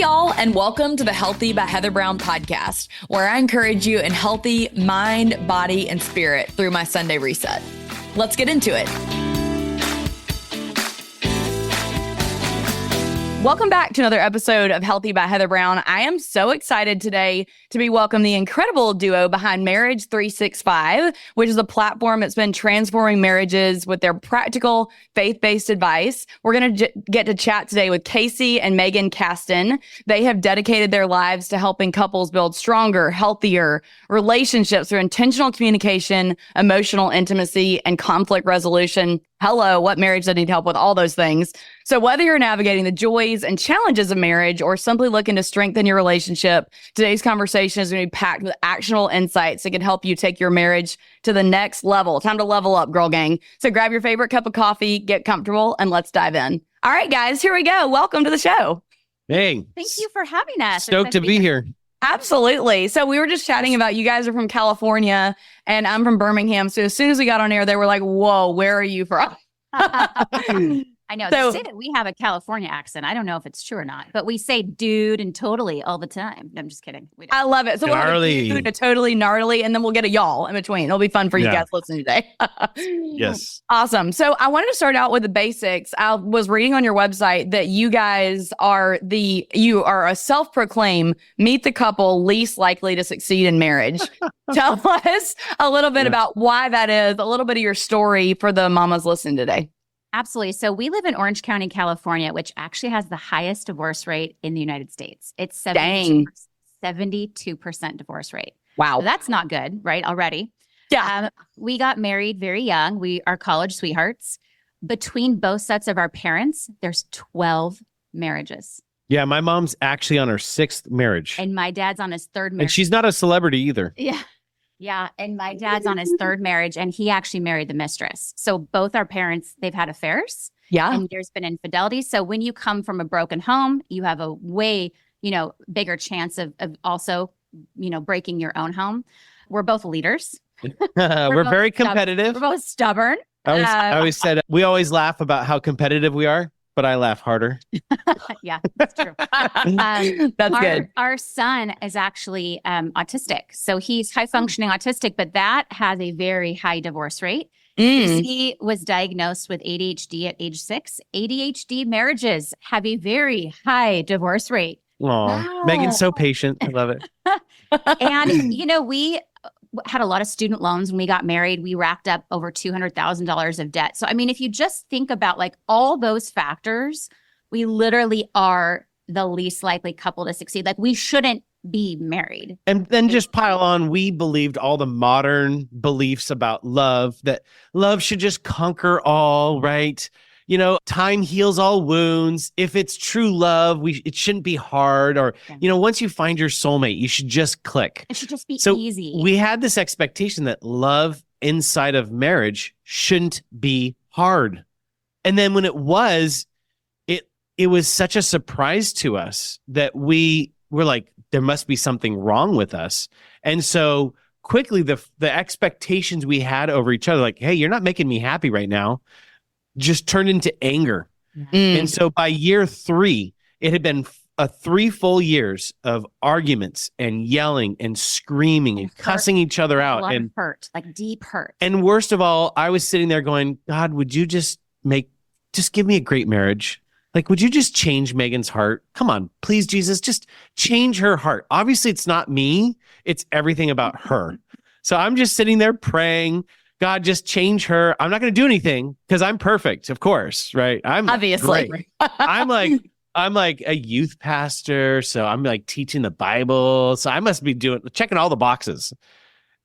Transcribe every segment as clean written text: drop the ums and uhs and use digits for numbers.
y'all, and welcome to the Healthy by Heather Brown podcast, where I encourage you in healthy mind, body, and spirit through my Sunday reset. Let's get into it. Welcome back to another episode of Healthy by Heather Brown. I am so excited today to be welcoming the incredible duo behind Marriage365, which is a platform that's been transforming marriages with their practical, faith-based advice. We're going to get to chat today with Casey and Meygan Caston. They have dedicated their lives to helping couples build stronger, healthier relationships through intentional communication, emotional intimacy, and conflict resolution. Hello, what marriage doesn't need help with all those things? So whether you're navigating the joys and challenges of marriage or simply looking to strengthen your relationship, today's conversation is going to be packed with actionable insights that can help you take your marriage to the next level. Time to level up, girl gang. So grab your favorite cup of coffee, get comfortable, and let's dive in. All right, guys, here we go. Welcome to the show. Hey. Thank you for having us. Stoked to be here. Absolutely. So we were just chatting about you guys are from California and I'm from Birmingham. So as soon as we got on air, they were like, whoa, where are you from? I know. They say that we have a California accent. I don't know if it's true or not, but we say dude and totally all the time. I'm just kidding. We don't. I love it. So we'll have a dude, a totally gnarly, and then we'll get a y'all in between. It'll be fun for you guys listening today. Yes. Awesome. So I wanted to start out with the basics. I was reading on your website that you guys are a self-proclaimed meet the couple least likely to succeed in marriage. Tell us a little bit about why that is, a little bit of your story for the mamas listening today. Absolutely. So we live in Orange County, California, which actually has the highest divorce rate in the United States. It's 72% divorce rate. Wow. So that's not good, right? Already. Yeah. We got married very young. We are college sweethearts. Between both sets of our parents, there's 12 marriages. Yeah, my mom's actually on her 6th marriage. And my dad's on his 3rd marriage. And she's not a celebrity either. Yeah. Yeah. And my dad's on his 3rd marriage and he actually married the mistress. So both our parents, they've had affairs. Yeah. And there's been infidelity. So when you come from a broken home, you have a way, bigger chance of also, breaking your own home. We're both leaders. We're very competitive. We're both stubborn. I always said, we always laugh about how competitive we are, but I laugh harder. Yeah, that's true. That's good. Our son is actually autistic. So he's high functioning autistic, but that has a very high divorce rate. He was diagnosed with ADHD at age 6. ADHD marriages have a very high divorce rate. Aw, Megan's so patient. I love it. And, we had a lot of student loans when we got married. We racked up over $200,000 of debt. So, if you just think about like all those factors, we literally are the least likely couple to succeed. Like we shouldn't be married. And then just pile on, we believed all the modern beliefs about love, that love should just conquer all, right? Time heals all wounds. If it's true love, it shouldn't be hard. Or, once you find your soulmate, you should just click. It should just be so easy. We had this expectation that love inside of marriage shouldn't be hard. And then when it was such a surprise to us that we were like, there must be something wrong with us. And so quickly, the expectations we had over each other, like, hey, you're not making me happy right now, just turned into anger. And so by year 3, it had been 3 full years of arguments and yelling and screaming and cussing each other out. A lot and of hurt, like deep hurt. And worst of all, I was sitting there going, God, would you just give me a great marriage? Like, would you just change Megan's heart? Come on, please, Jesus, just change her heart. Obviously, it's not me. It's everything about her. So I'm just sitting there praying, God, just change her. I'm not going to do anything because I'm perfect, of course, right? I'm obviously. Great. I'm like a youth pastor, so I'm like teaching the Bible. So I must be checking all the boxes.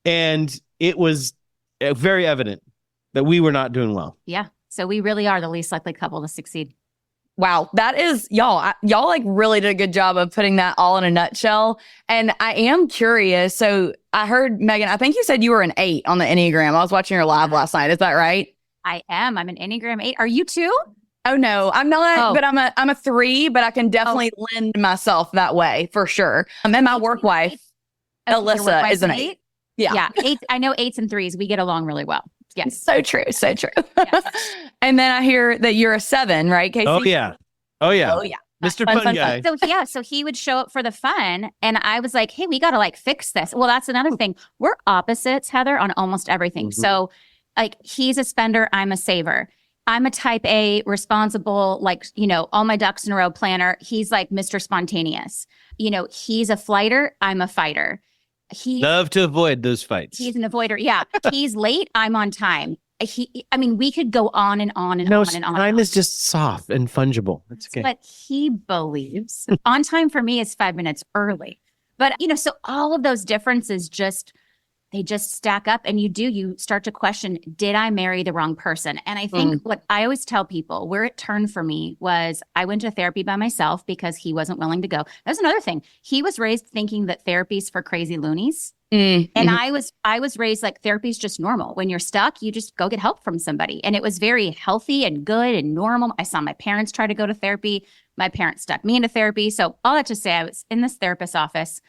And it was very evident that we were not doing well. Yeah. So we really are the least likely couple to succeed. Wow, that is y'all like really did a good job of putting that all in a nutshell. And I am curious. So I heard, Meygan, I think you said you were an 8 on the Enneagram. I was watching your live last night. Is that right? I am. I'm an Enneagram 8. Are you too? Oh no, I'm not. But I'm a 3. But I can definitely lend myself that way for sure. And my work wife, Alyssa, is an 8. Yeah. 8. I know 8s and 3s. We get along really well. Yes. So true. So true. Yes. And then I hear that you're a 7, right, Casey? Oh, yeah. Oh, yeah. Mr. Fun, Fun fun, Guy. So he would show up for the fun. And I was like, hey, we got to like fix this. Well, that's another thing. We're opposites, Heather, on almost everything. Mhm. So like he's a spender, I'm a saver. I'm a type A, responsible, like, all my ducks in a row planner. He's like Mr. Spontaneous. He's a flighter, I'm a fighter. Love to avoid those fights. He's an avoider. Yeah. He's late, I'm on time. We could go on and on and No, on and on. time is just soft and fungible. That's okay. But he believes on time for me is 5 minutes early. But, so all of those differences they just stack up, and you start to question, did I marry the wrong person? And I think what I always tell people, where it turned for me was I went to therapy by myself because he wasn't willing to go. That's another thing. He was raised thinking that therapy's for crazy loonies. And I was raised like therapy's just normal. When you're stuck, you just go get help from somebody. And it was very healthy and good and normal. I saw my parents try to go to therapy. My parents stuck me into therapy. So all that to say, I was in this therapist's office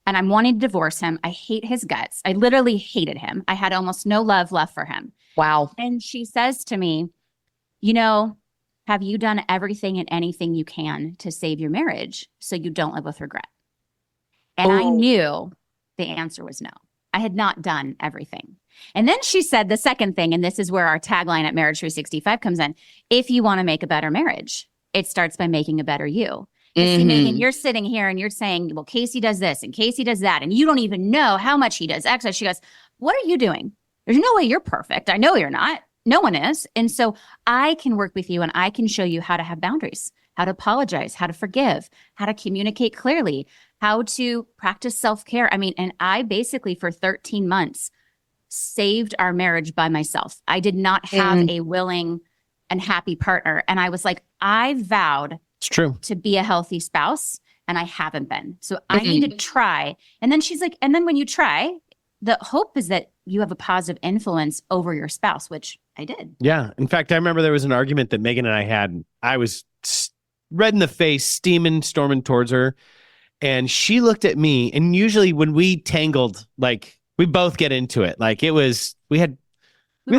and I'm wanting to divorce him. I hate his guts. I literally hated him. I had almost no love left for him. Wow. And she says to me, have you done everything and anything you can to save your marriage so you don't live with regret? And I knew the answer was no. I had not done everything. And then she said the second thing, and this is where our tagline at Marriage365 comes in. If you want to make a better marriage, it starts by making a better you. See, Meygan, you're sitting here and you're saying, well, Casey does this and Casey does that. And you don't even know how much he does X. She goes, what are you doing? There's no way you're perfect. I know you're not. No one is. And so I can work with you and I can show you how to have boundaries, how to apologize, how to forgive, how to communicate clearly, how to practice self-care. And I basically for 13 months saved our marriage by myself. I did not have a willing and happy partner. And I was like, I vowed It's true. to be a healthy spouse, and I haven't been. So I need to try. And then she's like, and then when you try, the hope is that you have a positive influence over your spouse, which I did. Yeah. In fact, I remember there was an argument that Meygan and I had. And I was red in the face, storming towards her. And she looked at me. And usually when we tangled, like we both get into it. Like we had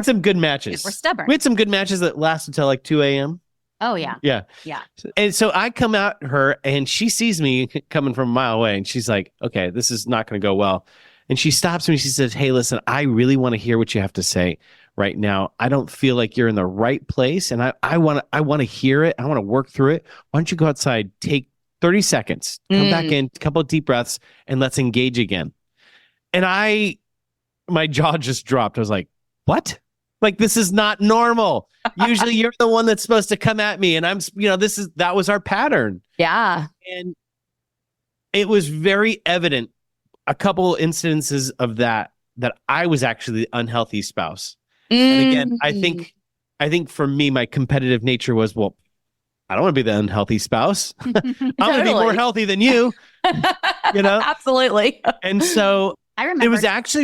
some good matches. We're stubborn. We had some good matches that lasted till like 2 a.m. Oh, yeah. Yeah. Yeah. And so I come at her and she sees me coming from a mile away and she's like, okay, this is not going to go well. And she stops me and she says, hey, listen, I really want to hear what you have to say right now. I don't feel like you're in the right place. And I want to hear it. I want to work through it. Why don't you go outside, take 30 seconds, come back in, a couple of deep breaths, and let's engage again. And my jaw just dropped. I was like, what? Like, this is not normal. Usually you're the one that's supposed to come at me. And that was our pattern. Yeah. And it was very evident, a couple instances of that I was actually the unhealthy spouse. And again, I think for me, my competitive nature was, well, I don't want to be the unhealthy spouse. I'm going to be more healthy than you, Absolutely. And so I remember it was actually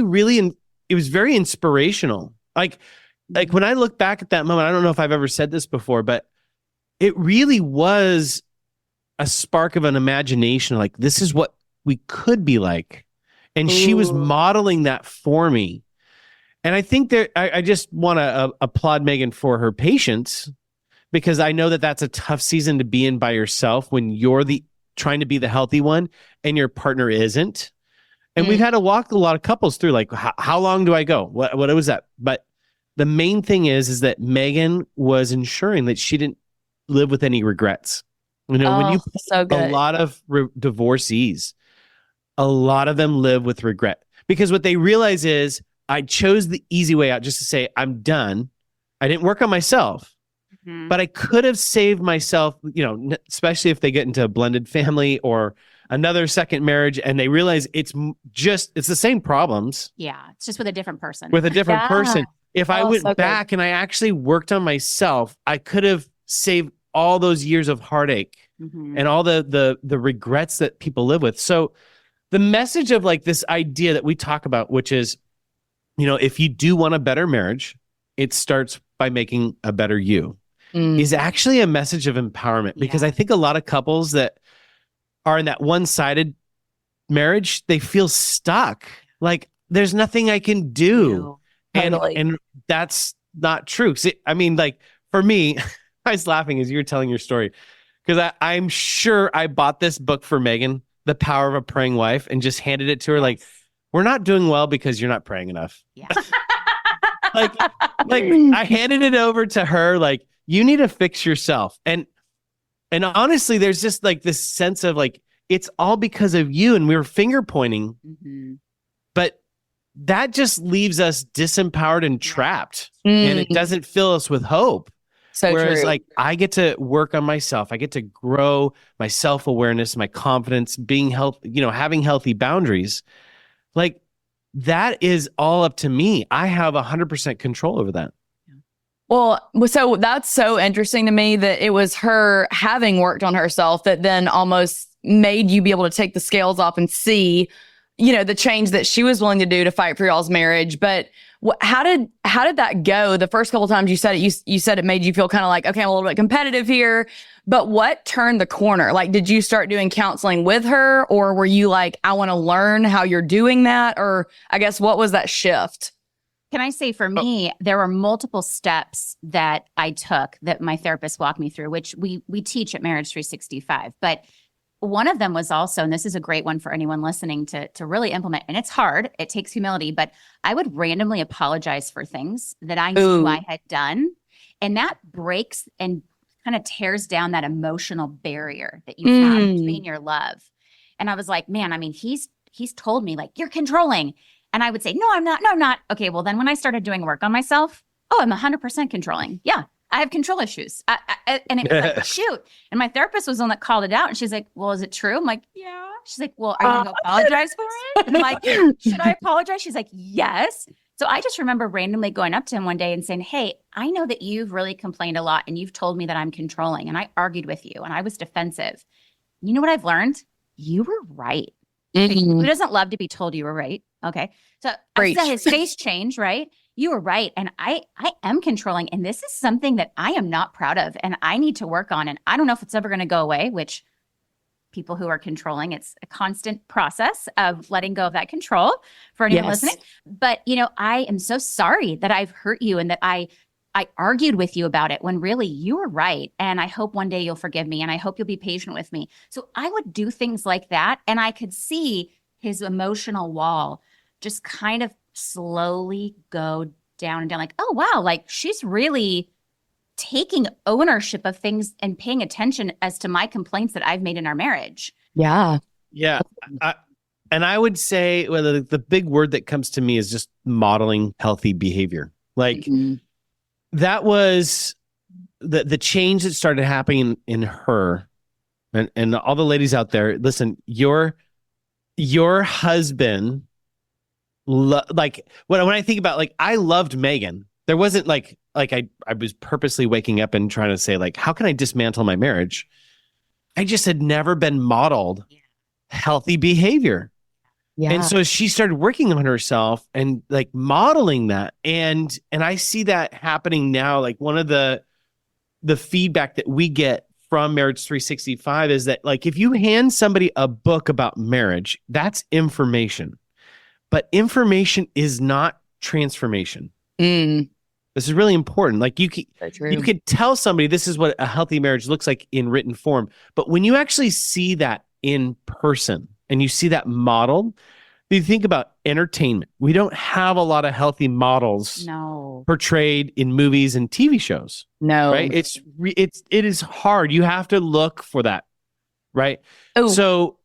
it was very inspirational. Like when I look back at that moment, I don't know if I've ever said this before, but it really was a spark of an imagination. Like, this is what we could be like. And she was modeling that for me. And I think I just want to applaud Meygan for her patience, because I know that that's a tough season to be in by yourself when you're trying to be the healthy one and your partner isn't. And we've had to walk a lot of couples through, like, how long do I go? What was that? But the main thing is that Meygan was ensuring that she didn't live with any regrets. When you so good. A lot of divorcees, a lot of them live with regret, because what they realize is, I chose the easy way out, just to say, I'm done. I didn't work on myself, but I could have saved myself, especially if they get into a blended family or another second marriage and they realize it's the same problems. Yeah. It's just with a different person. With a different person. If I went so back and I actually worked on myself, I could have saved all those years of heartache and all the regrets that people live with. So the message of like this idea that we talk about, which is, if you do want a better marriage, it starts by making a better you, is actually a message of empowerment. Because I think a lot of couples that are in that one-sided marriage, they feel stuck. Like, there's nothing I can do. And that's not true. See, for me, I was laughing as you were telling your story. because I'm sure I bought this book for Meygan, The Power of a Praying Wife, and just handed it to her like, we're not doing well because you're not praying enough. Yeah. like I handed it over to her like, you need to fix yourself. And honestly, there's just like this sense of like, it's all because of you, and we were finger pointing. Mm-hmm. But that just leaves us disempowered and trapped, and it doesn't fill us with hope. So Whereas true. like I get to work on myself. I get to grow my self-awareness, my confidence, being having healthy boundaries. Like that is all up to me. I have 100% control over that. Well, so that's so interesting to me that it was her having worked on herself that then almost made you be able to take the scales off and see, the change that she was willing to do to fight for y'all's marriage. But how did that go? The first couple of times you said it, you said it made you feel kind of like, okay, I'm a little bit competitive here. But what turned the corner? Like, did you start doing counseling with her, or were you like, I want to learn how you're doing that? Or I guess what was that shift? Can I say for me, there were multiple steps that I took that my therapist walked me through, which we teach at Marriage365. But one of them was also, and this is a great one for anyone listening to really implement, and it's hard, it takes humility, but I would randomly apologize for things that I knew I had done. And that breaks and kind of tears down that emotional barrier that you have between your love. And I was like, man, I mean, he's told me like, you're controlling. And I would say, no, I'm not. No, I'm not. Okay, well, then when I started doing work on myself, I'm 100% controlling. Yeah, I have control issues. And it was like, shoot. And my therapist was the one that called it out. And she's like, well, is it true? I'm like, yeah. She's like, well, are you going to apologize for it? And I'm like, should I apologize? She's like, yes. So I just remember randomly going up to him one day and saying, hey, I know that you've really complained a lot and you've told me that I'm controlling. And I argued with you and I was defensive. You know what I've learned? You were right. Who doesn't love to be told you were right? Okay. So I saw his face change, right? You were right. And I am controlling. And this is something that I am not proud of and I need to work on. And I don't know if it's ever going to go away, which people who are controlling, it's a constant process of letting go of that control for anyone listening. But, I am so sorry that I've hurt you and that I argued with you about it when really you were right. And I hope one day you'll forgive me and I hope you'll be patient with me. So I would do things like that. And I could see his emotional wall just kind of slowly go down and down. Like, oh, wow, like she's really taking ownership of things and paying attention as to my complaints that I've made in our marriage. Yeah. Yeah. I would say the big word that comes to me is just modeling healthy behavior. Like that was the change that started happening in her and all the ladies out there. Listen, your husband, like when I think about like, I loved Meygan. There wasn't like I was purposely waking up and trying to say like, how can I dismantle my marriage? I just had never been modeled healthy behavior. Yeah. And so she started working on herself and like modeling that. And I see that happening now. Like one of the feedback that we get from Marriage365 is that like, if you hand somebody a book about marriage, that's information, but information is not transformation. This is really important. Like you could tell somebody this is what a healthy marriage looks like in written form. But when you actually see that in person and you see that modeled, you think about entertainment. We don't have a lot of healthy models portrayed in movies and TV shows. No, right? It is hard. You have to look for that, right? Ooh. So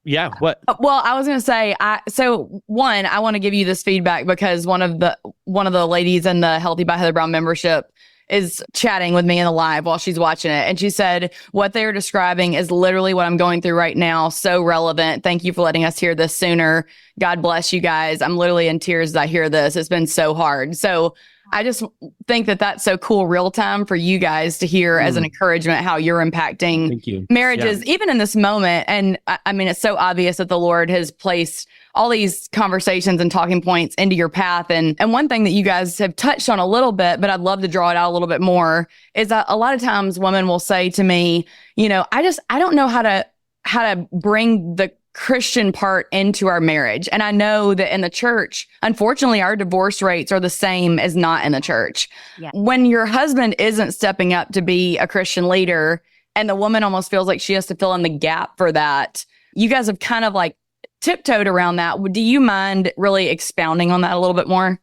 yeah, what? Well, I was going to say, I want to give you this feedback because one of the ladies in the Healthy by Heather Brown membership is chatting with me in the live while she's watching it. And she said, what they're describing is literally what I'm going through right now. So relevant. Thank you for letting us hear this sooner. God bless you guys. I'm literally in tears as I hear this. It's been so hard. So I just think that that's so cool real time for you guys to hear as an encouragement, how you're impacting marriages, even in this moment. And I mean, it's so obvious that the Lord has placed all these conversations and talking points into your path. And one thing that you guys have touched on a little bit, but I'd love to draw it out a little bit more, is that a lot of times women will say to me, I don't know how to bring the Christian part into our marriage. And I know that in the church, unfortunately, our divorce rates are the same as not in the church. Yeah. When your husband isn't stepping up to be a Christian leader, and the woman almost feels like she has to fill in the gap for that. You guys have kind of like tiptoed around that. Do you mind really expounding on that a little bit more?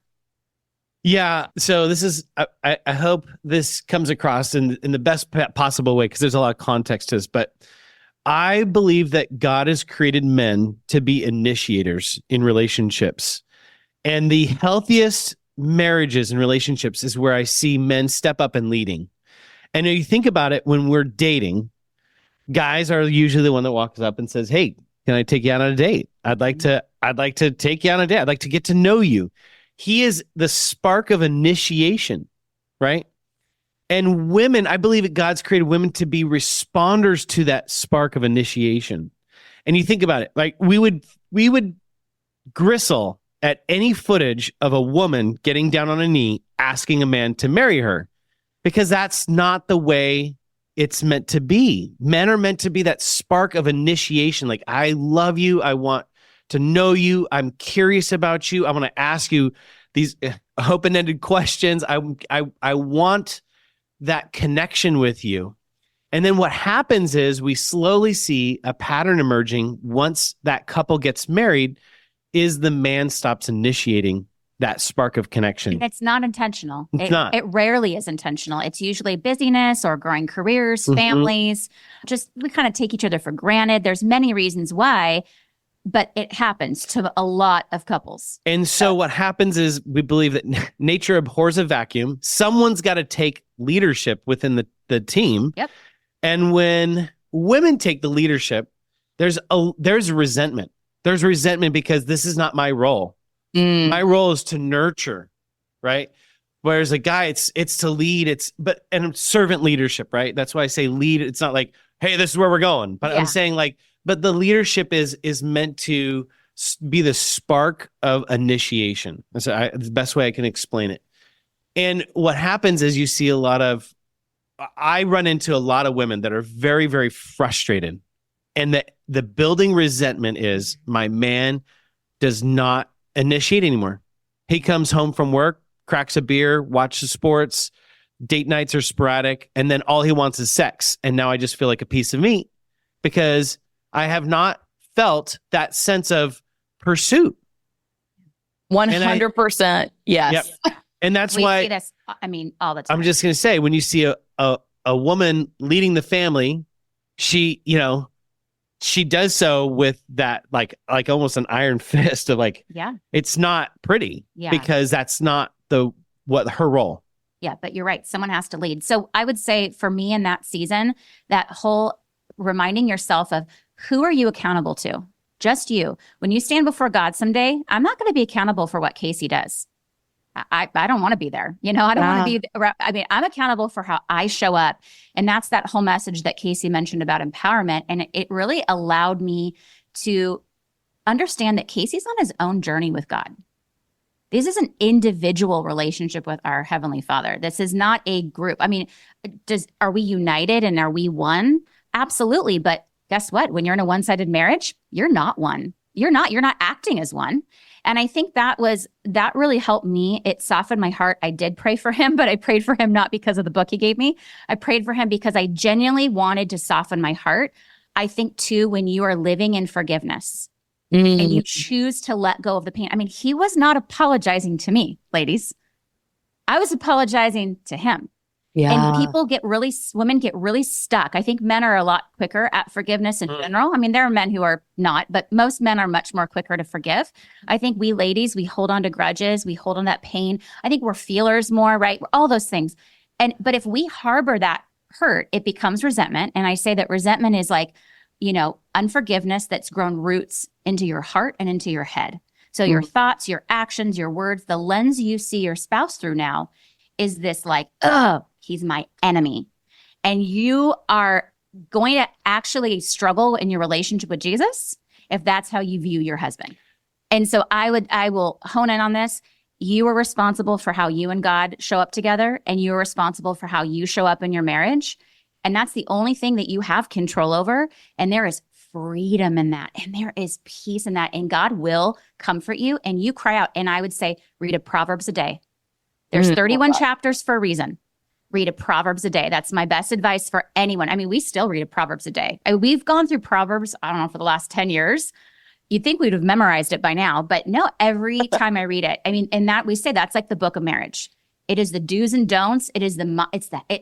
Yeah. So this is, I hope this comes across in the best possible way, because there's a lot of context to this, but I believe that God has created men to be initiators in relationships. And the healthiest marriages and relationships is where I see men step up and leading. And if you think about it, when we're dating, guys are usually the one that walks up and says, "Hey, can I take you out on a date? I'd like to take you on a date. I'd like to get to know you." He is the spark of initiation, right? And women, I believe that God's created women to be responders to that spark of initiation. And you think about it, like we would gristle at any footage of a woman getting down on a knee asking a man to marry her, because that's not the way it's meant to be. Men are meant to be that spark of initiation. Like, I love you. I want to know you. I'm curious about you. I want to ask you these open-ended questions. I want that connection with you. And then what happens is we slowly see a pattern emerging once that couple gets married, is the man stops initiating that spark of connection. And it's not intentional. It's not. It rarely is intentional. It's usually busyness or growing careers, families. Just we kind of take each other for granted. There's many reasons why, but it happens to a lot of couples. And so what happens is we believe that nature abhors a vacuum. Someone's got to take leadership within the team. Yep. And when women take the leadership, there's resentment. There's resentment because this is not my role. My role is to nurture, right? Whereas a guy, it's to lead. And servant leadership, right? That's why I say lead. It's not like, hey, this is where we're going. But I'm saying like, but the leadership is meant to be the spark of initiation. That's the best way I can explain it. And what happens is you see I run into a lot of women that are very, very frustrated. And the building resentment is my man does not initiate anymore. He comes home from work, cracks a beer, watches sports, date nights are sporadic, and then all he wants is sex. And now I just feel like a piece of meat because I have not felt that sense of pursuit. 100%. Yes. Yep. And that's We why see this, all the time. I'm just going to say, when you see a woman leading the family, she does so with that, like almost an iron fist of like, it's not pretty because that's not her role. Yeah, but you're right. Someone has to lead. So I would say for me in that season, that whole reminding yourself of who are you accountable to? Just you. When you stand before God someday, I'm not going to be accountable for what Casey does. I don't want to be there. I don't want to be, I'm accountable for how I show up. And that's that whole message that Casey mentioned about empowerment. And it really allowed me to understand that Casey's on his own journey with God. This is an individual relationship with our Heavenly Father. This is not a group. Are we united and are we one? Absolutely. But guess what? When you're in a one-sided marriage, you're not one. You're not acting as one. And I think that really helped me. It softened my heart. I did pray for him, but I prayed for him not because of the book he gave me. I prayed for him because I genuinely wanted to soften my heart. I think too, when you are living in forgiveness and you choose to let go of the pain. He was not apologizing to me, ladies. I was apologizing to him. Yeah. And women get really stuck. I think men are a lot quicker at forgiveness in general. There are men who are not, but most men are much more quicker to forgive. I think we ladies, we hold on to grudges. We hold on to that pain. I think we're feelers more, right? All those things. But if we harbor that hurt, it becomes resentment. And I say that resentment is like, unforgiveness that's grown roots into your heart and into your head. So your thoughts, your actions, your words, the lens you see your spouse through now is this like, he's my enemy. And you are going to actually struggle in your relationship with Jesus if that's how you view your husband. And so I will hone in on this. You are responsible for how you and God show up together, and you are responsible for how you show up in your marriage. And that's the only thing that you have control over. And there is freedom in that. And there is peace in that. And God will comfort you, and you cry out. And I would say, read a Proverbs a day. There's 31 chapters for a reason. read a Proverbs a day. That's my best advice for anyone. I mean, we still read a Proverbs a day. We've gone through Proverbs, I don't know, for the last 10 years. You'd think we'd have memorized it by now, but no, every time I read it, I mean, and that we say that's like the book of marriage. It is the do's and don'ts.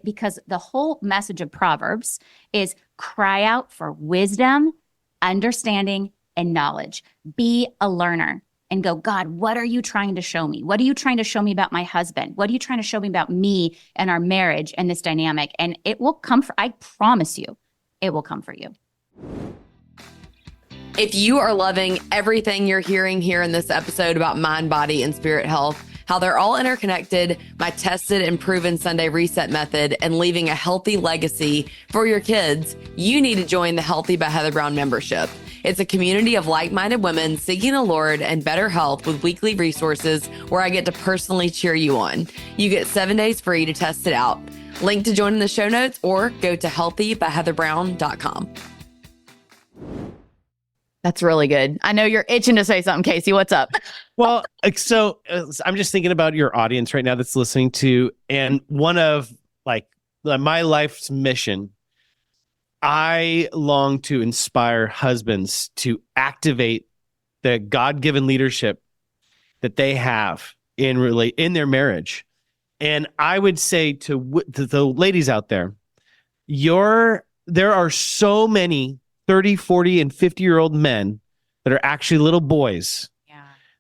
Because the whole message of Proverbs is cry out for wisdom, understanding, and knowledge. Be a learner and go, God, what are you trying to show me? What are you trying to show me about my husband? What are you trying to show me about me and our marriage and this dynamic? And it will come I promise you, it will come for you. If you are loving everything you're hearing here in this episode about mind, body, and spirit health, how they're all interconnected, my tested and proven Sunday reset method, and leaving a healthy legacy for your kids, you need to join the Healthy by Heather Brown membership. It's a community of like-minded women seeking the Lord and better health with weekly resources where I get to personally cheer you on. You get 7 days free to test it out. Link to join in the show notes or go to healthybyheatherbrown.com. That's really good. I know you're itching to say something, Casey. What's up? Well, so I'm just thinking about your audience right now that's listening to, and one of my life's mission, I long to inspire husbands to activate the God-given leadership that they have in their marriage. And I would say to the ladies out there, there are so many 30, 40, and 50-year-old men that are actually little boys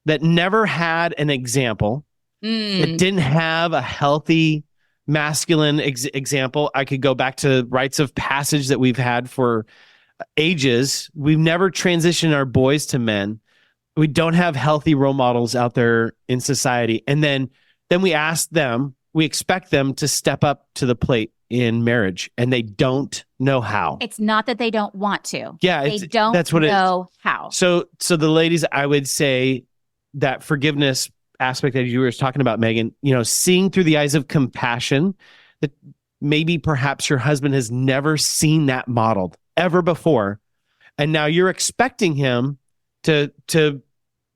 that never had an example, that didn't have a healthy masculine example. I could go back to rites of passage that we've had for ages. We've never transitioned our boys to men. We don't have healthy role models out there in society. And then we expect them to step up to the plate in marriage, and they don't know how. It's not that they don't want to. Yeah, they don't know how. So the ladies, I would say that forgiveness aspect that you were talking about, Meygan, seeing through the eyes of compassion, that maybe perhaps your husband has never seen that modeled ever before. And now you're expecting him to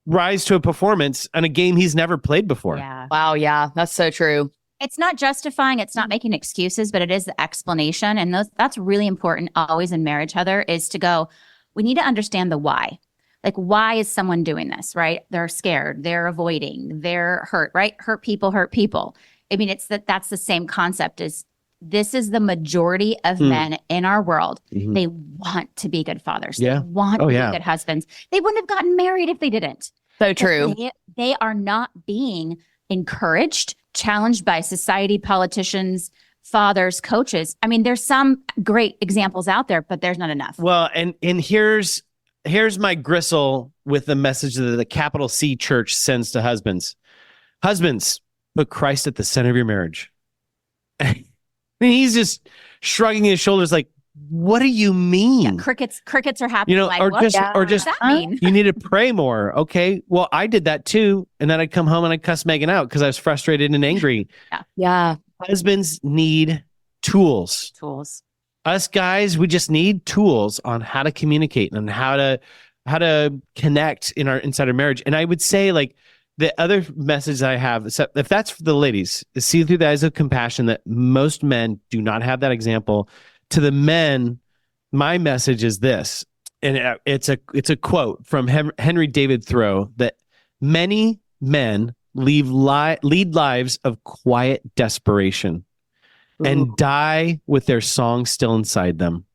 rise to a performance on a game he's never played before. Yeah. Wow. Yeah, that's so true. It's not justifying, it's not making excuses, but it is the explanation. And that's really important always in marriage, Heather, is to go, we need to understand the why. Like, why is someone doing this, right? They're scared, they're avoiding, they're hurt, right? Hurt people. I mean, that's the same concept as this is the majority of men in our world. Mm-hmm. They want to be good fathers. Yeah. They want to be good husbands. They wouldn't have gotten married if they didn't. So true. They are not being encouraged, challenged by society, politicians, fathers, coaches. I mean, there's some great examples out there, but there's not enough. Well, and here's my gristle with the message that the capital C church sends to husbands. Husbands, put Christ at the center of your marriage. I mean, he's just shrugging his shoulders like, what do you mean? Yeah, crickets are happening. What does that mean? You need to pray more. Okay. Well, I did that too. And then I'd come home and I'd cuss Meygan out because I was frustrated and angry. Yeah. Husbands need tools. Us guys, we just need tools on how to communicate and how to connect inside our marriage. And I would say, like, the other message I have, if that's for the ladies, is see through the eyes of compassion that most men do not have that example. To the men, my message is this, and it's a quote from Henry David Thoreau, that many men lead lives of quiet desperation and die with their song still inside them.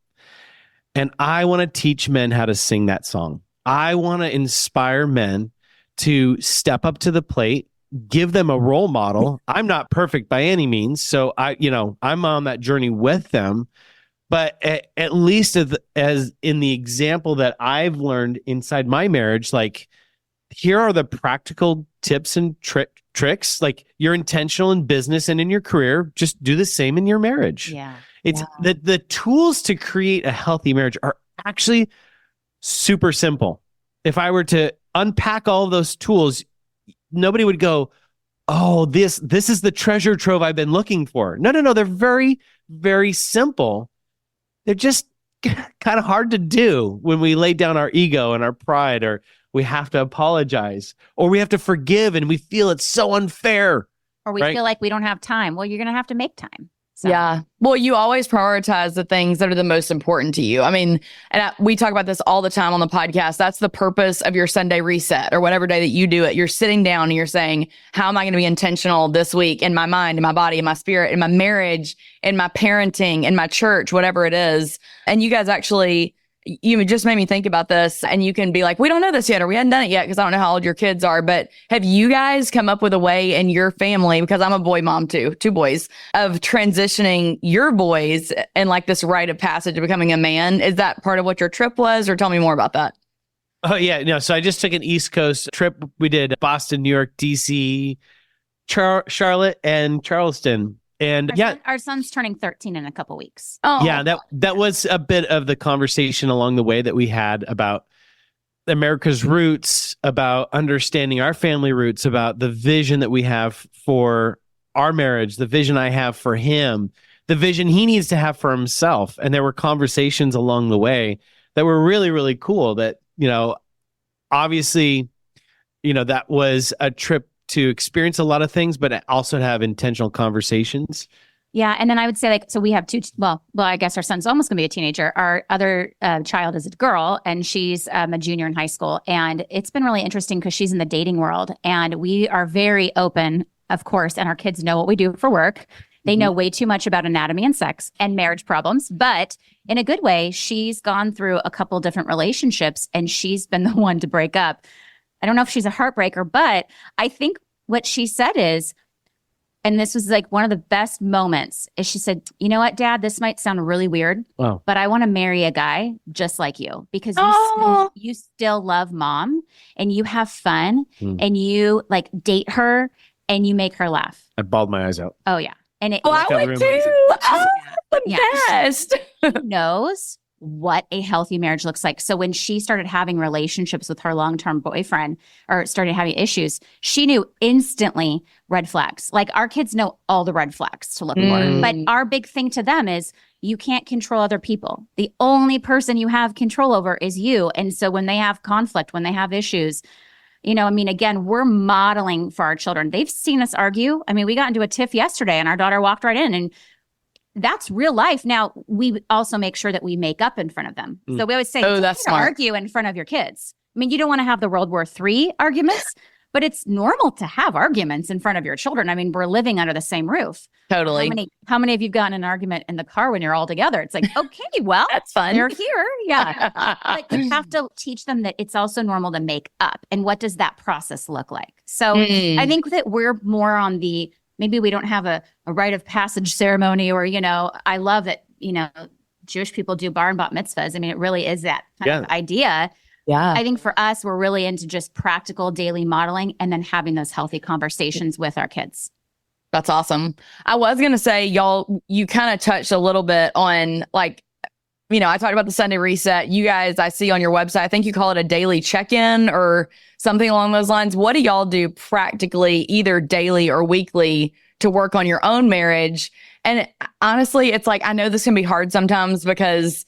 And I want to teach men how to sing that song. I want to inspire men to step up to the plate, give them a role model. I'm not perfect by any means, so I'm on that journey with them. But at least as in the example that I've learned inside my marriage, like, here are the practical tips and tricks. Like, you're intentional in business and in your career, just do the same in your marriage. Yeah. It's the tools to create a healthy marriage are actually super simple. If I were to unpack all of those tools, nobody would go, oh, this is the treasure trove I've been looking for. No. They're very, very simple. They're just kind of hard to do when we lay down our ego and our pride, or we have to apologize, or we have to forgive and we feel it's so unfair. Or we feel like we don't have time. Well, you're going to have to make time. So. Yeah. Well, you always prioritize the things that are the most important to you. I mean, we talk about this all the time on the podcast. That's the purpose of your Sunday reset or whatever day that you do it. You're sitting down and you're saying, how am I going to be intentional this week in my mind, in my body, in my spirit, in my marriage, in my parenting, in my church, whatever it is. And you guys actually, you just made me think about this, and you can be like, we don't know this yet, or we hadn't done it yet because I don't know how old your kids are. But have you guys come up with a way in your family, because I'm a boy mom too, 2 boys, of transitioning your boys and like this rite of passage of becoming a man? Is that part of what your trip was, or tell me more about that? Oh, yeah. No, so I just took an East Coast trip. We did Boston, New York, DC, Charlotte, and Charleston. And our son's turning 13 in a couple weeks. Oh, yeah, that was a bit of the conversation along the way that we had about America's roots, about understanding our family roots, about the vision that we have for our marriage, the vision I have for him, the vision he needs to have for himself. And there were conversations along the way that were really, really cool that, obviously, that was a trip to experience a lot of things, but also to have intentional conversations. Yeah. And then I would say so we have 2, I guess our son's almost going to be a teenager. Our other child is a girl, and she's a junior in high school. And it's been really interesting because she's in the dating world, and we are very open, of course, and our kids know what we do for work. They know way too much about anatomy and sex and marriage problems, but in a good way. She's gone through a couple different relationships, and she's been the one to break up. I don't know if she's a heartbreaker, but I think what she said is, and this was like one of the best moments, is she said, you know what, Dad, this might sound really weird, Wow. but I want to marry a guy just like you, because you still love Mom, and you have fun, and you like date her, and you make her laugh. I bawled my eyes out. Oh, yeah. And I would too. Oh, the best. She knows what a healthy marriage looks like. So when she started having relationships with her long-term boyfriend, or started having issues, she knew instantly red flags. Like, our kids know all the red flags to look for. But our big thing to them is, you can't control other people. The only person you have control over is you. And so when they have conflict, when they have issues, again, we're modeling for our children. They've seen us argue. We got into a tiff yesterday, and our daughter walked right in, and that's real life. Now, we also make sure that we make up in front of them. So we always say, that's smart. Argue in front of your kids. You don't want to have the World War III arguments, but it's normal to have arguments in front of your children. We're living under the same roof. Totally. How many of you gotten in an argument in the car when you're all together? It's like, okay, well, that's fun. They're here. Yeah. But you have to teach them that it's also normal to make up. And what does that process look like? So I think that we're more on the, maybe we don't have a rite of passage ceremony, or, I love that, Jewish people do bar and bat mitzvahs. It really is that kind of idea. Yeah. I think for us, we're really into just practical daily modeling, and then having those healthy conversations with our kids. That's awesome. I was going to say, y'all, you kind of touched a little bit on, like, I talked about the Sunday reset. You guys, I see on your website, I think you call it a daily check-in or something along those lines. What do y'all do practically, either daily or weekly, to work on your own marriage? And honestly, it's like, I know this can be hard sometimes, because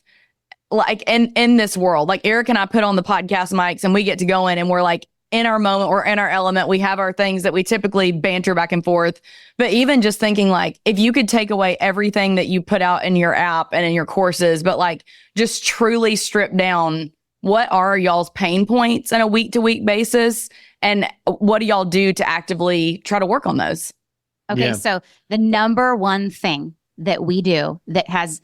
like in this world, like Eric and I put on the podcast mics and we get to go in and we're like in our moment or in our element. We have our things that we typically banter back and forth. But even just thinking, like, if you could take away everything that you put out in your app and in your courses, but like just truly strip down, what are y'all's pain points on a week to week basis? And what do y'all do to actively try to work on those? Okay. So the number one thing that we do that has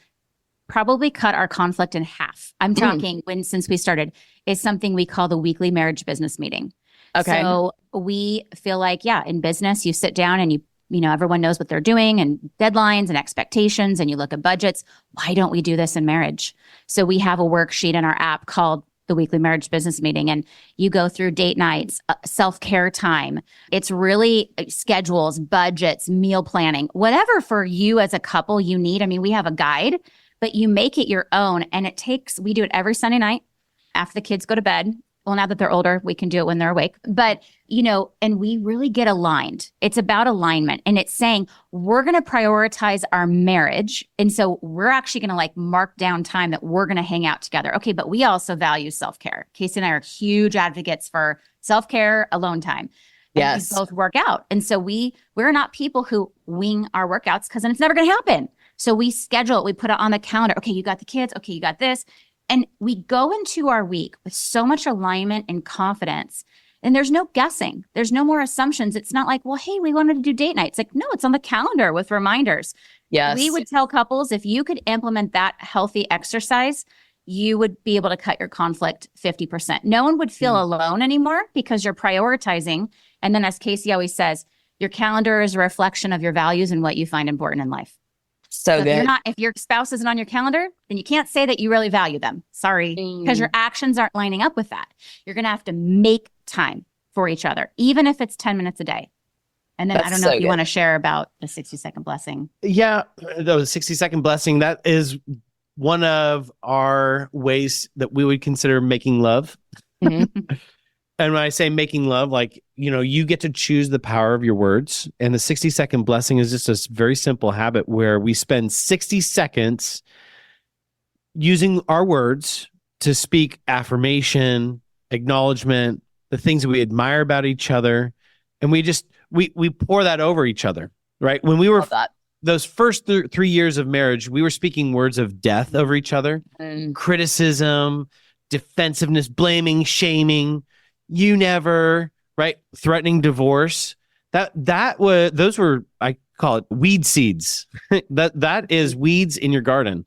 probably cut our conflict in half, I'm talking since we started, is something we call the weekly marriage business meeting. Okay. So we feel like, in business, you sit down and everyone knows what they're doing, and deadlines and expectations, and you look at budgets. Why don't we do this in marriage? So we have a worksheet in our app called the weekly marriage business meeting, and you go through date nights, self-care time. It's really schedules, budgets, meal planning, whatever for you as a couple you need. We have a guide, but you make it your own. And we do it every Sunday night after the kids go to bed. Well, now that they're older, we can do it when they're awake. But, and we really get aligned. It's about alignment. And it's saying, we're going to prioritize our marriage. And so we're actually going to like mark down time that we're going to hang out together. Okay, but we also value self-care. Casey and I are huge advocates for self-care, alone time. And we both work out. And so we're not people who wing our workouts, because then it's never going to happen. So we schedule it. We put it on the calendar. Okay, you got the kids. Okay, you got this. And we go into our week with so much alignment and confidence. And there's no guessing. There's no more assumptions. It's not like, well, hey, we wanted to do date night. It's like, no, it's on the calendar with reminders. Yes. We would tell couples, if you could implement that healthy exercise, you would be able to cut your conflict 50%. No one would feel alone anymore because you're prioritizing. And then, as Casey always says, your calendar is a reflection of your values and what you find important in life. So good. If your spouse isn't on your calendar, then you can't say that you really value them. Sorry, because your actions aren't lining up with that. You're going to have to make time for each other, even if it's 10 minutes a day. And then I don't know if you want to share about the 60-second blessing. Yeah, the 60-second blessing, that is one of our ways that we would consider making love. Mm-hmm. And when I say making love, like, you get to choose the power of your words. And the 60-second blessing is just a very simple habit where we spend 60 seconds using our words to speak affirmation, acknowledgement, the things that we admire about each other. And we pour that over each other, right? When we were those first 3 years of marriage, we were speaking words of death over each other, criticism, defensiveness, blaming, shaming, you never, right? Threatening divorce. Those were, I call it weed seeds. that is weeds in your garden.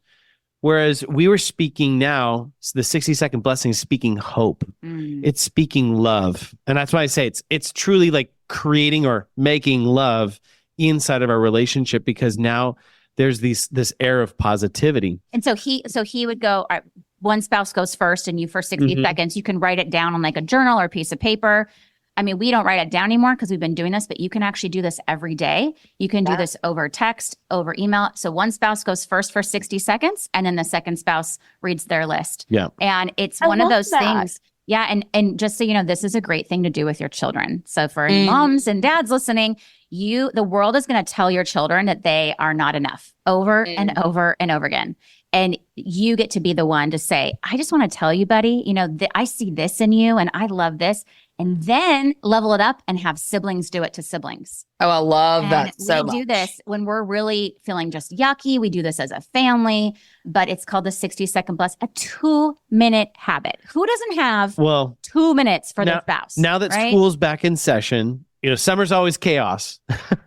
Whereas we were speaking now, the 60-second blessing is speaking hope. It's speaking love. And that's why I say it's truly like creating or making love inside of our relationship, because now there's this air of positivity. And so he would go, all right, one spouse goes first, and you for 60 seconds, you can write it down on like a journal or a piece of paper. I mean, we don't write it down anymore because we've been doing this, but you can actually do this every day. You can do this over text, over email. So one spouse goes first for 60 seconds, and then the second spouse reads their list. Yeah. And it's one of those things. Yeah. And just so you know, this is a great thing to do with your children. So for any moms and dads listening, the world is going to tell your children that they are not enough over and over and over again. And you get to be the one to say, I just want to tell you, buddy, I see this in you and I love this. And then level it up and have siblings do it to siblings. Oh, I love that so much. We do this when we're really feeling just yucky. We do this as a family, but it's called the 60-second bless, a 2-minute habit. Who doesn't have 2 minutes for their spouse? Now that school's back in session, summer's always chaos.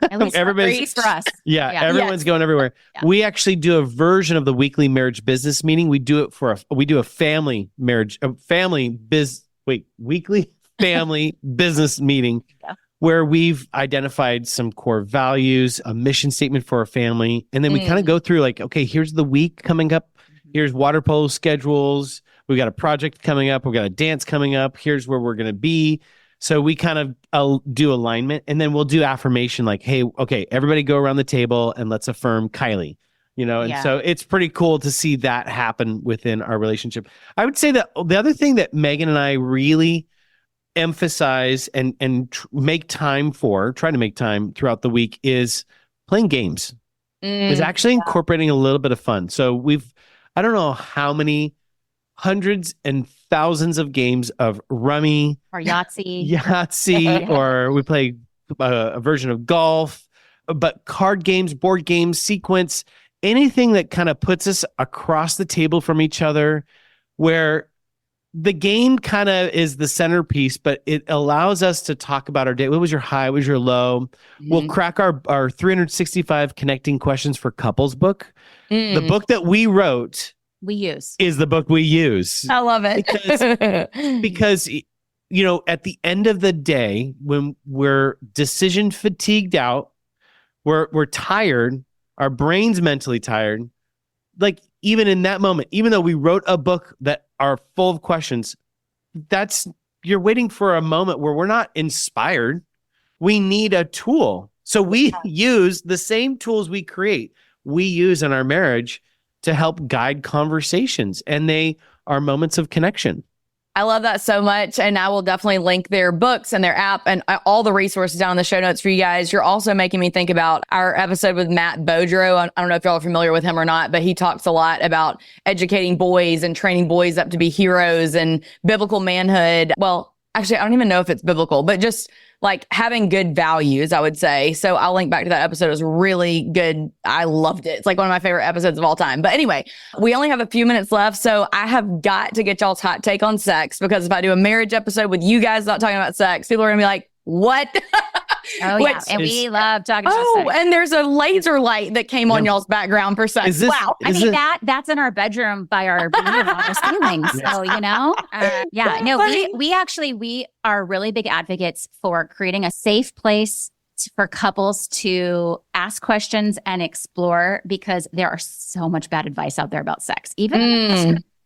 At least for us. Yeah, everyone's going everywhere. Yeah. We actually do a version of the weekly marriage business meeting. We do it we do a family weekly family business meeting where we've identified some core values, a mission statement for our family. And then we kind of go through like, okay, here's the week coming up. Here's water polo schedules. We got a project coming up. We got a dance coming up. Here's where we're going to be. So we kind of do alignment, and then we'll do affirmation like, hey, okay, everybody go around the table and let's affirm Kylie, and so it's pretty cool to see that happen within our relationship. I would say that the other thing that Meygan and I really emphasize and try to make time throughout the week is playing games. Is actually incorporating a little bit of fun. So I don't know how many hundreds and thousands of games of rummy or Yahtzee, or we play a version of golf, but card games, board games, sequence, anything that kind of puts us across the table from each other, where the game kind of is the centerpiece, but it allows us to talk about our day. What was your high? What was your low? We'll crack our 365 connecting questions for couples book. The book that we wrote is the book we use. I love it. Because at the end of the day, when we're decision fatigued out, we're tired, our brain's mentally tired. Like even in that moment, even though we wrote a book that are full of questions, you're waiting for a moment where we're not inspired. We need a tool. So we use the same tools we use in our marriage to help guide conversations, and they are moments of connection. I love that so much. And I will definitely link their books and their app and all the resources down in the show notes for you guys. You're also making me think about our episode with Matt Beaudreau. I don't know if y'all are familiar with him or not, but he talks a lot about educating boys and training boys up to be heroes and biblical manhood. Well, actually, I don't even know if it's biblical, but just like having good values, I would say. So I'll link back to that episode. It was really good. I loved it. It's like one of my favorite episodes of all time. But anyway, we only have a few minutes left. So I have got to get y'all's hot take on sex, because if I do a marriage episode with you guys not talking about sex, people are going to be like, what? Oh, yeah. And we love talking about sex. And there's a laser light that came on y'all's background for sex. Wow. I mean, that's in our bedroom by our ceilings. So, we are really big advocates for creating a safe place for couples to ask questions and explore, because there are so much bad advice out there about sex, even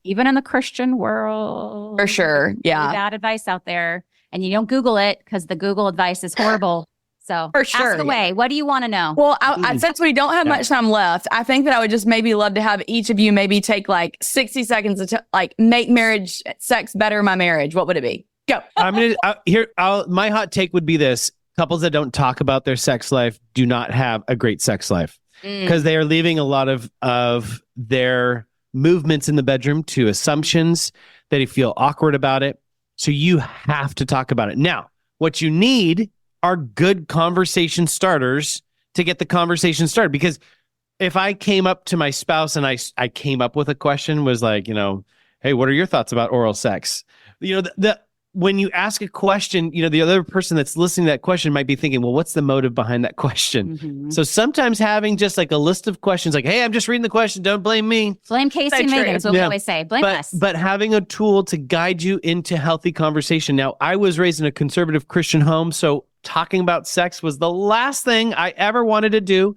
in the Christian world. For sure. Yeah. Bad advice out there. And you don't Google it, because the Google advice is horrible. So for sure. Ask away. What do you want to know? Well, since we don't have much time left, I think that I would just maybe love to have each of you maybe take like 60 seconds to make marriage sex better my marriage. What would it be? Go. My hot take would be this. Couples that don't talk about their sex life do not have a great sex life, because they are leaving a lot of their movements in the bedroom to assumptions, that they feel awkward about it. So you have to talk about it. Now, what you need are good conversation starters to get the conversation started. Because if I came up to my spouse and I came up with a question, was like, hey, what are your thoughts about oral sex? When you ask a question, the other person that's listening to that question might be thinking, well, what's the motive behind that question? Mm-hmm. So sometimes having just like a list of questions, like, hey, I'm just reading the question. Don't blame me. Blame Casey and Meygan is what we always say. Blame us. But having a tool to guide you into healthy conversation. Now, I was raised in a conservative Christian home, so talking about sex was the last thing I ever wanted to do,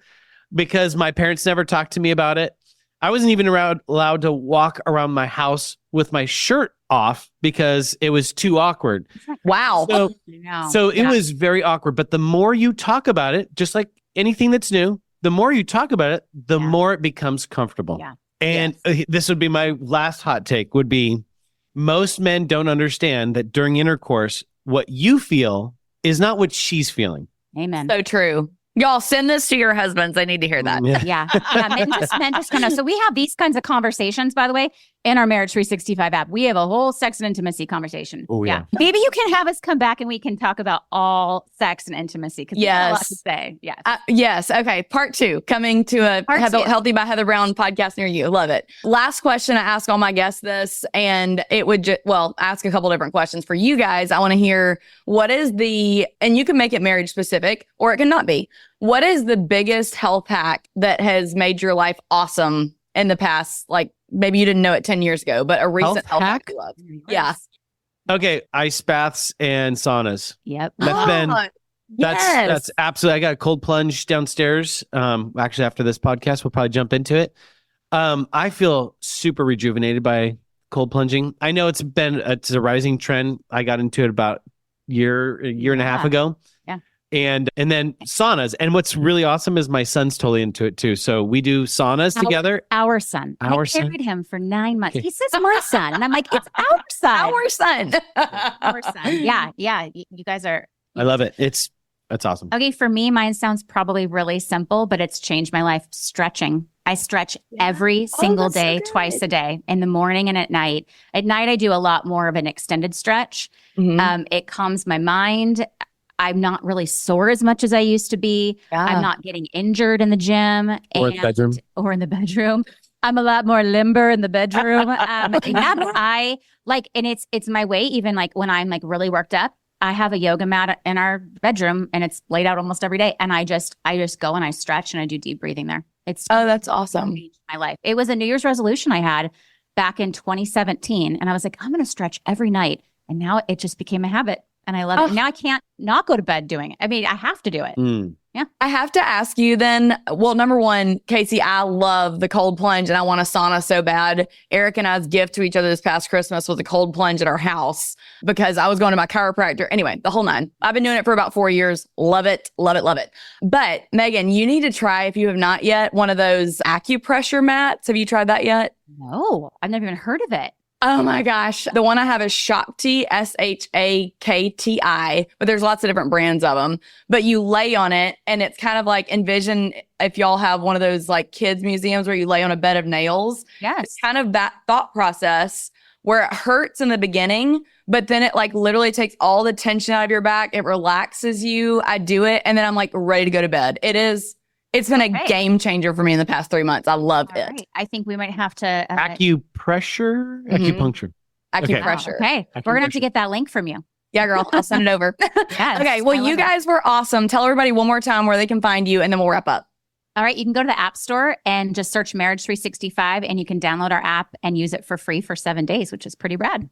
because my parents never talked to me about it. I wasn't even allowed to walk around my house with my shirt off because it was too awkward. Wow. So it was very awkward. But the more you talk about it, just like anything that's new, the more you talk about it, the more it becomes comfortable. Yeah. And this would be my last hot take, would be most men don't understand that during intercourse, what you feel is not what she's feeling. Amen. So true. Y'all send this to your husbands. I need to hear that. Yeah. Men just kind of. So we have these kinds of conversations, by the way, in our Marriage365 app. We have a whole sex and intimacy conversation. Oh, yeah. Maybe you can have us come back and we can talk about all sex and intimacy, because we have a lot to say. Yes. Yes. Okay. Part 2, coming to a Healthy by Heather Brown podcast near you. Love it. Last question. I ask all my guests this, and it would ask a couple different questions for you guys. I want to hear and you can make it marriage specific or it can not be. What is the biggest health hack that has made your life awesome in the past? Like maybe you didn't know it 10 years ago, but a recent health hack you love. Yeah. Okay. Ice baths and saunas. Yep. That's absolutely. I got a cold plunge downstairs. Actually, after this podcast, we'll probably jump into it. I feel super rejuvenated by cold plunging. I know it's a rising trend. I got into it about a year and a half ago. Yeah. And then saunas. And what's really awesome is my son's totally into it too. So we do saunas together. Our son. I carried him for 9 months. Okay. He says my son. And I'm like, it's our son. Our son. Our son. Yeah. Yeah. You guys are. I love it. That's awesome. Okay. For me, mine sounds probably really simple, but it's changed my life. Stretching. I stretch every single day, twice a day, in the morning and at night. At night, I do a lot more of an extended stretch. Mm-hmm. It calms my mind. I'm not really sore as much as I used to be. Yeah. I'm not getting injured in the gym or in the bedroom. I'm a lot more limber in the bedroom. I like, and it's my way. Even like when I'm like really worked up, I have a yoga mat in our bedroom and it's laid out almost every day. And I just go and I stretch and I do deep breathing there. That's awesome. Changed my life. It was a New Year's resolution I had back in 2017. And I was like, I'm going to stretch every night. And now it just became a habit. And I love it. Now I can't not go to bed doing it. I mean, I have to do it. Yeah. I have to ask you then, well, number one, Casey, I love the cold plunge and I want a sauna so bad. Eric and I's gift to each other this past Christmas was a cold plunge at our house because I was going to my chiropractor. Anyway, the whole 9. I've been doing it for about 4 years. Love it, love it, love it. But Meygan, you need to try, if you have not yet, one of those acupressure mats. Have you tried that yet? No, I've never even heard of it. Oh my gosh. The one I have is Shakti, Shakti, but there's lots of different brands of them. But you lay on it and it's kind of like, envision if y'all have one of those like kids museums where you lay on a bed of nails. Yes. It's kind of that thought process where it hurts in the beginning, but then it like literally takes all the tension out of your back. It relaxes you. I do it. And then I'm like ready to go to bed. It's been a game changer for me in the past 3 months. I love it. Right. I think we might have to. Acupressure? Acupuncture. Acupressure. Okay. We're going to have to get that link from you. Yeah, girl. I'll send it over. Yes, okay. Well, you guys were awesome. Tell everybody one more time where they can find you and then we'll wrap up. All right. You can go to the App Store and just search Marriage365 and you can download our app and use it for free for 7 days, which is pretty rad.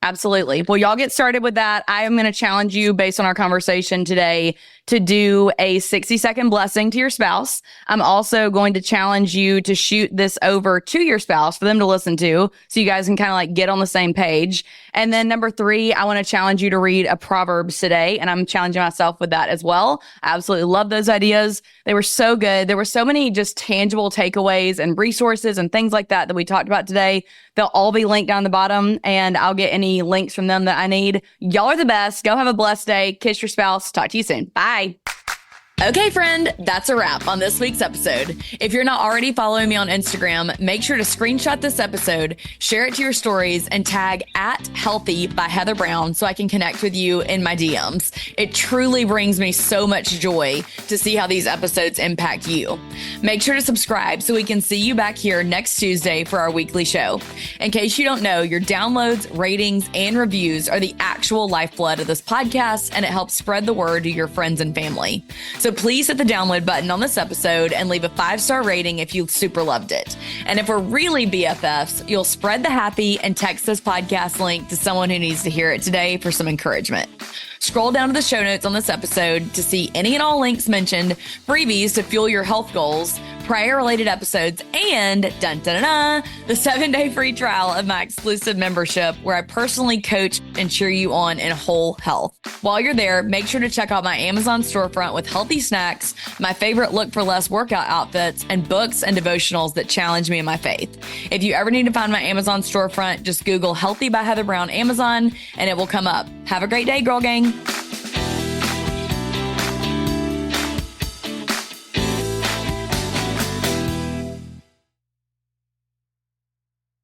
Absolutely. Well, y'all get started with that. I am going to challenge you based on our conversation today to do a 60-second blessing to your spouse. I'm also going to challenge you to shoot this over to your spouse for them to listen to so you guys can kind of like get on the same page. And then number 3, I want to challenge you to read a Proverbs today. And I'm challenging myself with that as well. I absolutely love those ideas. They were so good. There were so many just tangible takeaways and resources and things like that we talked about today. They'll all be linked down the bottom and I'll get any links from them that I need. Y'all are the best. Go have a blessed day. Kiss your spouse. Talk to you soon. Bye. Okay, friend, that's a wrap on this week's episode. If you're not already following me on Instagram, make sure to screenshot this episode, share it to your stories, and tag @healthy_by_Heather_Brown so I can connect with you in my DMs. It truly brings me so much joy to see how these episodes impact you. Make sure to subscribe so we can see you back here next Tuesday for our weekly show. In case you don't know, your downloads, ratings, and reviews are the actual lifeblood of this podcast, and it helps spread the word to your friends and family. So please hit the download button on this episode and leave a 5-star rating if you super loved it. And if we're really BFFs, you'll spread the happy and text this podcast link to someone who needs to hear it today for some encouragement. Scroll down to the show notes on this episode to see any and all links mentioned, freebies to fuel your health goals, prayer-related episodes, and the 7-day free trial of my exclusive membership where I personally coach and cheer you on in whole health. While you're there, make sure to check out my Amazon storefront with healthy snacks, my favorite look for less workout outfits, and books and devotionals that challenge me in my faith. If you ever need to find my Amazon storefront, just Google Healthy by Heather Brown Amazon and it will come up. Have a great day, girl gang.